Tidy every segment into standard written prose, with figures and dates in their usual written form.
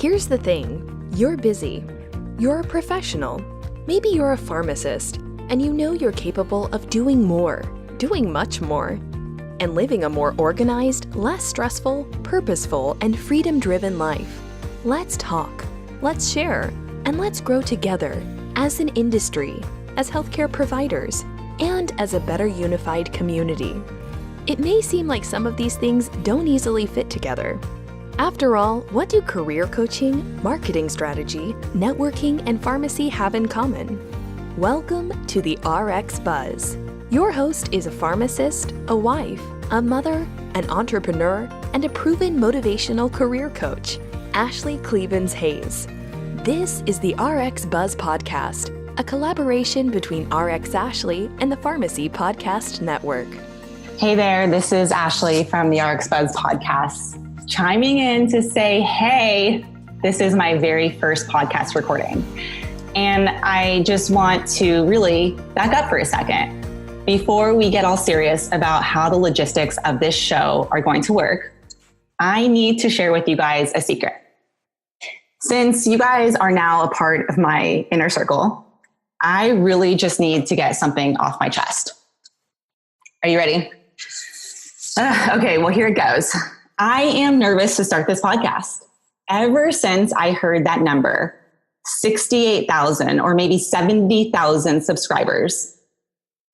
Here's the thing, you're busy. You're a professional. Maybe you're a pharmacist, and you know you're capable of doing more, doing much more, and living a more organized, less stressful, purposeful, and freedom-driven life. Let's talk, let's share, and let's grow together as an industry, as healthcare providers, and as a better unified community. It may seem like some of these things don't easily fit together. After all, what do career coaching, marketing strategy, networking, and pharmacy have in common? Welcome to the RX Buzz. Your host is a pharmacist, a wife, a mother, an entrepreneur, and a proven motivational career coach, Ashley Clevens-Hayes. This is the RX Buzz Podcast, a collaboration between RX Ashley and the Pharmacy Podcast Network. Hey there, this is Ashley from the RX Buzz Podcast, chiming in to say, hey, this is my very first podcast recording. And I just want to really back up for a second. Before we get all serious about how the logistics of this show are going to work, I need to share with you guys a secret. Since you guys are now a part of my inner circle, I really just need to get something off my chest. Are you ready? Okay, well, here it goes. I am nervous to start this podcast. Ever since I heard that number, 68,000 or maybe 70,000 subscribers,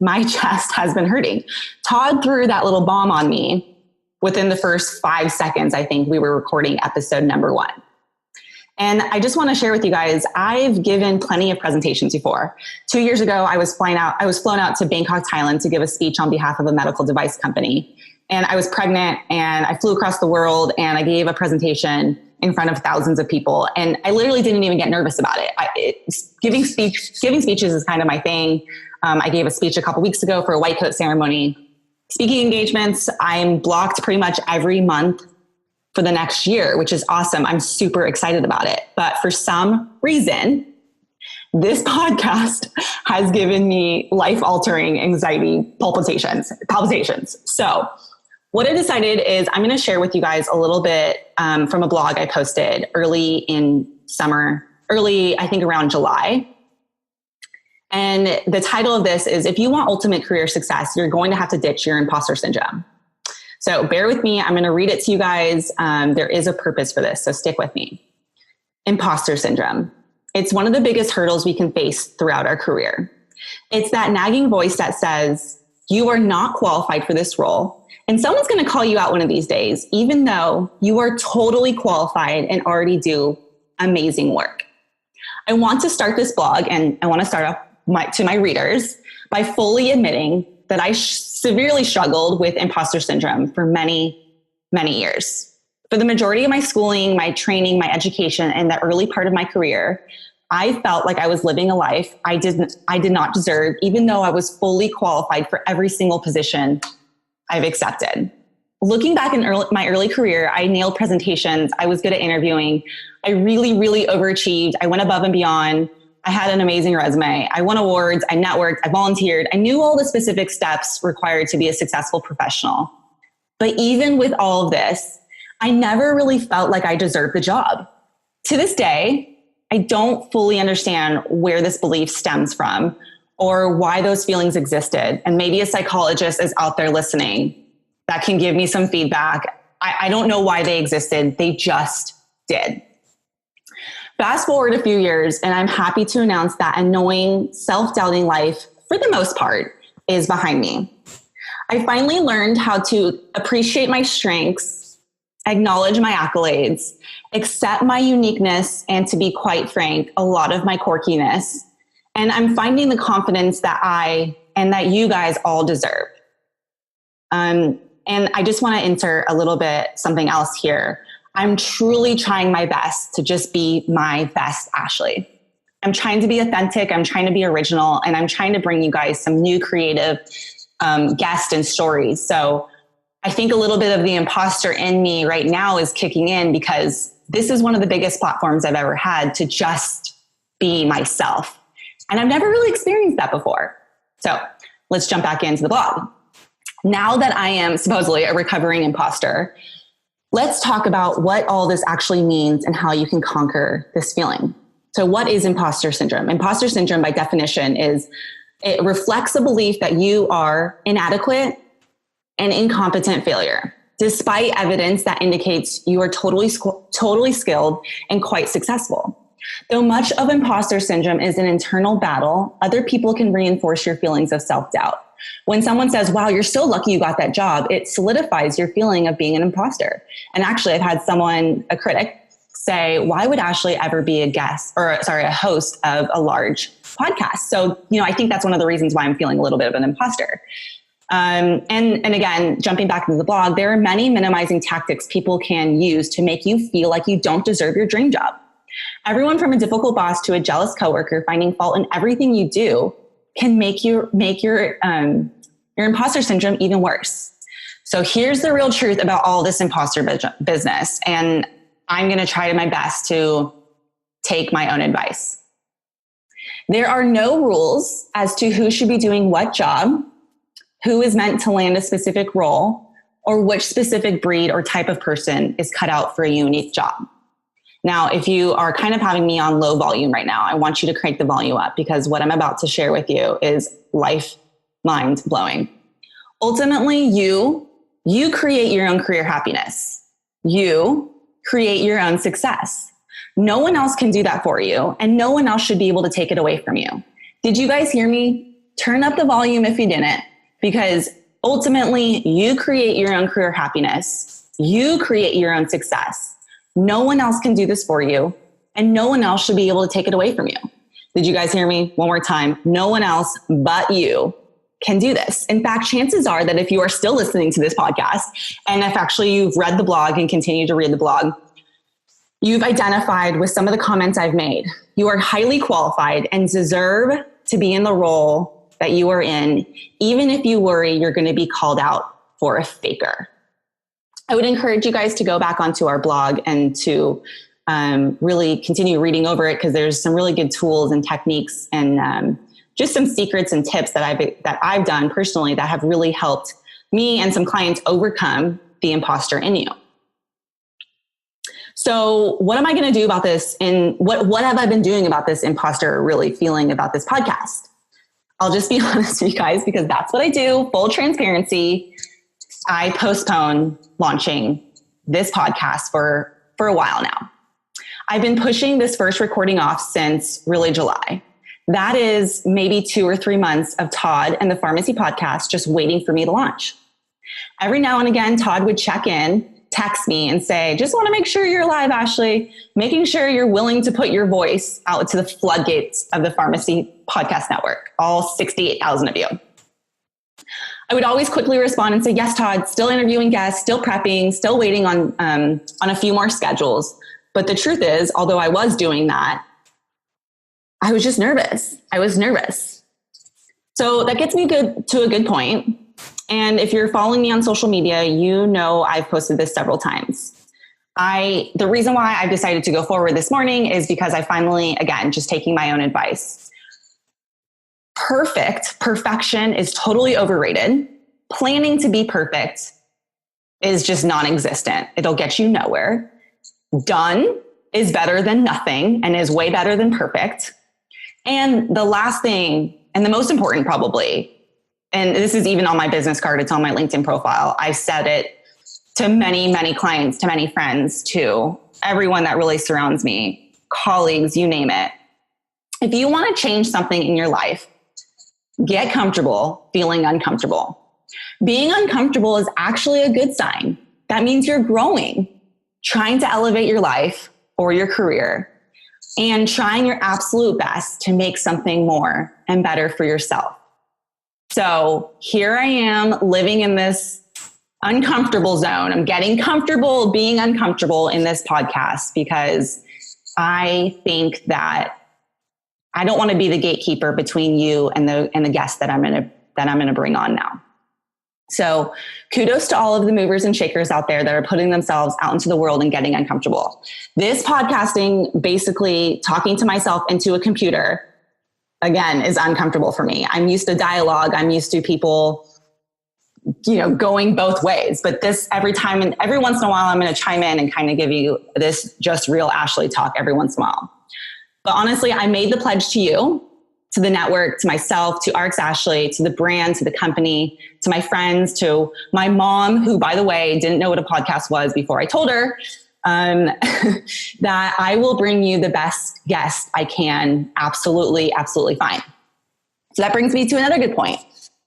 my chest has been hurting. Todd threw that little bomb on me within the first 5 seconds. I think we were recording episode number 1. And I just want to share with you guys, I've given plenty of presentations before. 2 years ago, I was flown out to Bangkok, Thailand to give a speech on behalf of a medical device company. And I was pregnant and I flew across the world and I gave a presentation in front of thousands of people. And I literally didn't even get nervous about it. Giving speeches is kind of my thing. I gave a speech a couple weeks ago for a white coat ceremony. Speaking engagements, I'm blocked pretty much every month for the next year, which is awesome. I'm super excited about it. But for some reason, this podcast has given me life-altering anxiety palpitations. So what I decided is I'm going to share with you guys a little bit from a blog I posted early in summer, I think around July. And the title of this is, if you want ultimate career success, you're going to have to ditch your imposter syndrome. So bear with me. I'm going to read it to you guys. There is a purpose for this, so stick with me. Imposter syndrome. It's one of the biggest hurdles we can face throughout our career. It's that nagging voice that says, you are not qualified for this role. And someone's going to call you out one of these days, even though you are totally qualified and already do amazing work. I want to start this blog, and I want to start off to my readers by fully admitting that I severely struggled with imposter syndrome for many, many years. For the majority of my schooling, my training, my education, and the early part of my career, I felt like I was living a life I did not deserve, even though I was fully qualified for every single position I've accepted. Looking back in my early career, I nailed presentations. I was good at interviewing. I really, really overachieved. I went above and beyond. I had an amazing resume. I won awards. I networked. I volunteered. I knew all the specific steps required to be a successful professional. But even with all of this, I never really felt like I deserved the job. To this day, I don't fully understand where this belief stems from or why those feelings existed. And maybe a psychologist is out there listening that can give me some feedback. I don't know why they existed. They just did. Fast forward a few years, and I'm happy to announce that annoying, self-doubting life, for the most part, is behind me. I finally learned how to appreciate my strengths, acknowledge my accolades, accept my uniqueness, and to be quite frank, a lot of my quirkiness. And I'm finding the confidence that I and that you guys all deserve. And I just want to insert a little bit something else here. I'm truly trying my best to just be my best Ashley. I'm trying to be authentic. I'm trying to be original. And I'm trying to bring you guys some new creative guests and stories. So I think a little bit of the imposter in me right now is kicking in because this is one of the biggest platforms I've ever had to just be myself. And I've never really experienced that before. So let's jump back into the blog. Now that I am supposedly a recovering imposter, let's talk about what all this actually means and how you can conquer this feeling. So what is imposter syndrome? Imposter syndrome, by definition, it reflects a belief that you are inadequate and incompetent failure, despite evidence that indicates you are totally skilled and quite successful. Though much of imposter syndrome is an internal battle, other people can reinforce your feelings of self-doubt. When someone says, wow, you're so lucky you got that job, it solidifies your feeling of being an imposter. And actually, I've had a critic, say, why would Ashley ever be a host of a large podcast? So, I think that's one of the reasons why I'm feeling a little bit of an imposter. And again, jumping back into the blog, there are many minimizing tactics people can use to make you feel like you don't deserve your dream job. Everyone from a difficult boss to a jealous coworker finding fault in everything you do can make your imposter syndrome even worse. So here's the real truth about all this imposter business. And I'm going to try my best to take my own advice. There are no rules as to who should be doing what job, who is meant to land a specific role, or which specific breed or type of person is cut out for a unique job. Now, if you are kind of having me on low volume right now, I want you to crank the volume up, because what I'm about to share with you is mind blowing. Ultimately, you create your own career happiness. You create your own success. No one else can do that for you, and no one else should be able to take it away from you. Did you guys hear me? Turn up the volume if you didn't, because ultimately you create your own career happiness. You create your own success. No one else can do this for you, and no one else should be able to take it away from you. Did you guys hear me? One more time. No one else but you can do this. In fact, chances are that if you are still listening to this podcast, and if actually you've read the blog and continue to read the blog, you've identified with some of the comments I've made. You are highly qualified and deserve to be in the role that you are in, even if you worry you're going to be called out for a faker. I would encourage you guys to go back onto our blog and to really continue reading over it, because there's some really good tools and techniques and just some secrets and tips that I've done personally that have really helped me and some clients overcome the imposter in you. So what am I going to do about this? And what have I been doing about this imposter really feeling about this podcast? I'll just be honest with you guys, because that's what I do. Full transparency. I postpone launching this podcast for a while now. I've been pushing this first recording off since really July. That is maybe 2 or 3 months of Todd and the Pharmacy Podcast just waiting for me to launch. Every now and again, Todd would check in, text me and say, just want to make sure you're alive, Ashley, making sure you're willing to put your voice out to the floodgates of the Pharmacy Podcast Network, all 68,000 of you. I would always quickly respond and say, yes, Todd, still interviewing guests, still prepping, still waiting on a few more schedules. But the truth is, although I was doing that, I was just nervous. I was nervous. So that gets me to a good point. And if you're following me on social media, you know I've posted this several times. The reason why I've decided to go forward this morning is because I finally, again, just taking my own advice. Perfection is totally overrated. Planning to be perfect is just non-existent. It'll get you nowhere. Done is better than nothing and is way better than perfect. And the last thing, and the most important probably, and this is even on my business card, it's on my LinkedIn profile. I've said it to many, many clients, to many friends, to everyone that really surrounds me, colleagues, you name it. If you want to change something in your life, get comfortable feeling uncomfortable. Being uncomfortable is actually a good sign. That means you're growing, trying to elevate your life or your career, and trying your absolute best to make something more and better for yourself. So here I am living in this uncomfortable zone. I'm getting comfortable being uncomfortable in this podcast because I think that I don't want to be the gatekeeper between you and the guest that I'm going to bring on now. So kudos to all of the movers and shakers out there that are putting themselves out into the world and getting uncomfortable. This podcasting, basically talking to myself into a computer, again, is uncomfortable for me. I'm used to dialogue. I'm used to people going both ways. But this every time and every once in a while, I'm going to chime in and kind of give you this just real Ashley talk every once in a while. But honestly, I made the pledge to you, to the network, to myself, to RX Ashley, to the brand, to the company, to my friends, to my mom, who, by the way, didn't know what a podcast was before I told her, that I will bring you the best guest I can. Absolutely, absolutely fine. So that brings me to another good point.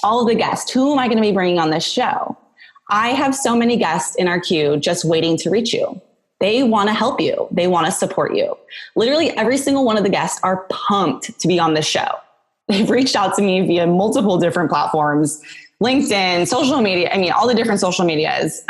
All of the guests, who am I going to be bringing on this show? I have so many guests in our queue just waiting to reach you. They want to help you. They want to support you. Literally every single one of the guests are pumped to be on this show. They've reached out to me via multiple different platforms, LinkedIn, social media. I mean, all the different social medias.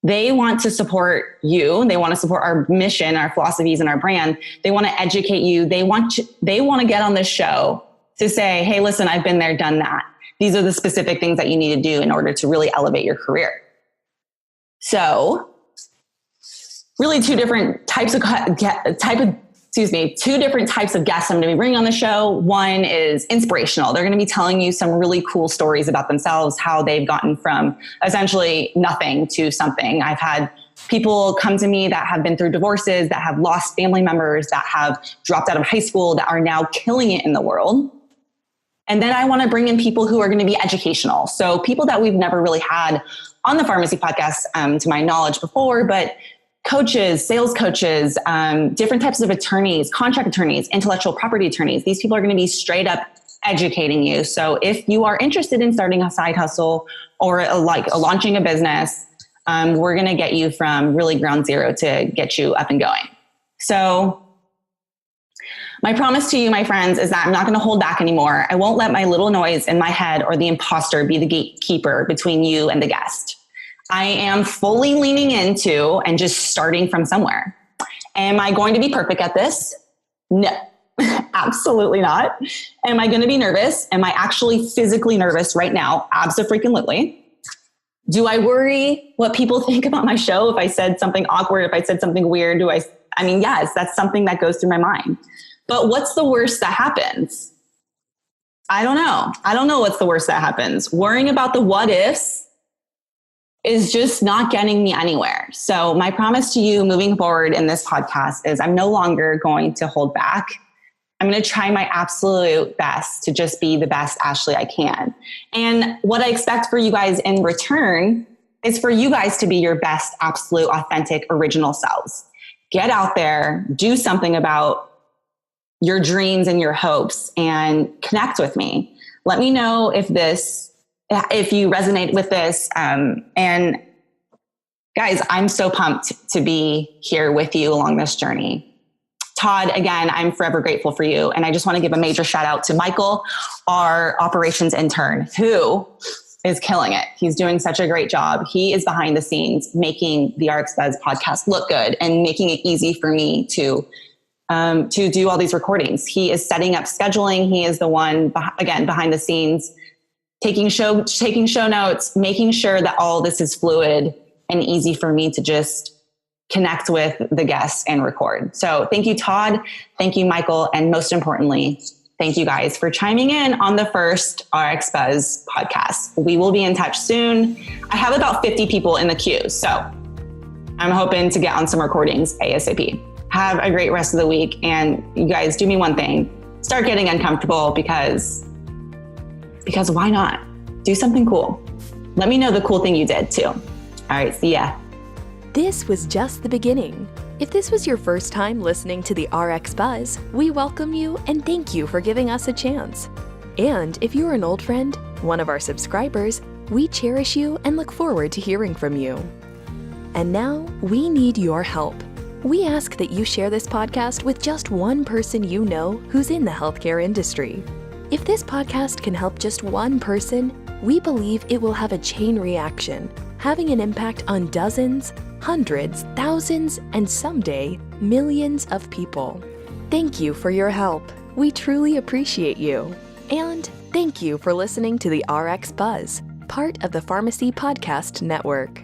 They want to support you. They want to support our mission, our philosophies, and our brand. They want to educate you. They want to get on this show to say, hey, listen, I've been there, done that. These are the specific things that you need to do in order to really elevate your career. So really two different types of guests I'm going to be bringing on the show. One is inspirational. They're going to be telling you some really cool stories about themselves, how they've gotten from essentially nothing to something. I've had people come to me that have been through divorces, that have lost family members, that have dropped out of high school, that are now killing it in the world. And then I want to bring in people who are going to be educational. So people that we've never really had on the Pharmacy Podcast, to my knowledge before, but coaches, sales coaches, different types of attorneys, contract attorneys, intellectual property attorneys. These people are going to be straight up educating you. So if you are interested in starting a side hustle or launching a business, we're going to get you from really ground zero to get you up and going. So my promise to you, my friends, is that I'm not going to hold back anymore. I won't let my little noise in my head or the imposter be the gatekeeper between you and the guest. I am fully leaning into and just starting from somewhere. Am I going to be perfect at this? No, absolutely not. Am I going to be nervous? Am I actually physically nervous right now? Abso-freaking-lutely. Do I worry what people think about my show? If I said something awkward, if I said something weird, yes, that's something that goes through my mind. But what's the worst that happens? I don't know. I don't know what's the worst that happens. Worrying about the what ifs is just not getting me anywhere. So my promise to you moving forward in this podcast is I'm no longer going to hold back. I'm going to try my absolute best to just be the best Ashley I can. And what I expect for you guys in return is for you guys to be your best, absolute, authentic, original selves. Get out there, do something about your dreams and your hopes, and connect with me. Let me know if you resonate with this. And guys, I'm so pumped to be here with you along this journey. Todd, again, I'm forever grateful for you. And I just want to give a major shout out to Michael, our operations intern, who is killing it. He's doing such a great job. He is behind the scenes making the RX Buzz podcast look good and making it easy for me to do all these recordings. He is setting up scheduling. He is the one, again, behind the scenes, taking show notes, making sure that all this is fluid and easy for me to just connect with the guests and record. So thank you, Todd. Thank you, Michael. And most importantly, thank you guys for chiming in on the first RX Buzz podcast. We will be in touch soon. I have about 50 people in the queue, so I'm hoping to get on some recordings ASAP. Have a great rest of the week. And you guys, do me one thing. Start getting uncomfortable because why not? Do something cool. Let me know the cool thing you did too. All right, see ya. This was just the beginning. If this was your first time listening to the RX Buzz, we welcome you and thank you for giving us a chance. And if you're an old friend, one of our subscribers, we cherish you and look forward to hearing from you. And now we need your help. We ask that you share this podcast with just one person you know who's in the healthcare industry. If this podcast can help just one person, we believe it will have a chain reaction, having an impact on dozens, hundreds, thousands, and someday, millions of people. Thank you for your help. We truly appreciate you. And thank you for listening to the RX Buzz, part of the Pharmacy Podcast Network.